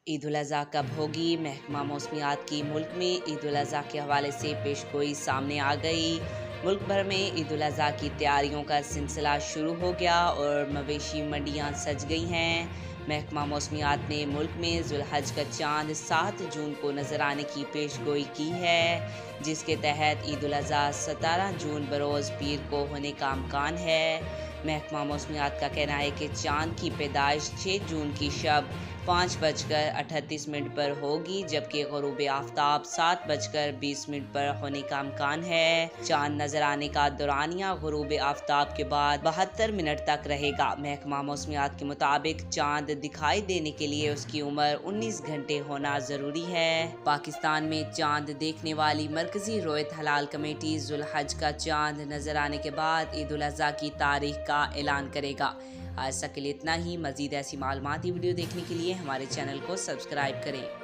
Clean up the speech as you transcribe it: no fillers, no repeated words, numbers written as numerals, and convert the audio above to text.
ईद उल अज़हा कब होगी? महकमा मौसमियात की मुल्क में ईद उल अज़हा के हवाले से पेशगोई सामने आ गई। मुल्क भर में ईद उल अज़हा की तैयारियों का सिलसिला शुरू हो गया और मवेशी मंडियाँ सज गई हैं। महकमा मौसमियात ने मुल्क में जुल्हज का चांद 7 जून को नज़र आने की पेशगोई की है, जिसके तहत ईद उल अज़हा 17 जून बरोज़ पीर को होने का इम्कान है। महकमा मौसमियात का कहना है कि चांद की पैदाइश 6 जून की शब 5:38 पर होगी, जबकि ग़ुरूब आफ्ताब 7:20 पर होने का इम्कान है। चांद नजर आने का दौरानिया ग़ुरूब आफ्ताब के बाद 72 मिनट तक रहेगा। महकमा मौसमियात के मुताबिक चांद दिखाई देने के लिए उसकी उम्र 19 घंटे होना जरूरी है। पाकिस्तान में चांद देखने वाली मरकजी रोयत हलाल कमेटी जुल्हज का चांद नजर आने के बाद ईद उल अज़हा की तारीख का ऐलान करेगा। आज तक के लिए इतना ही। मज़ीद ऐसी मालूमाती वीडियो देखने के लिए हमारे चैनल को सब्सक्राइब करें।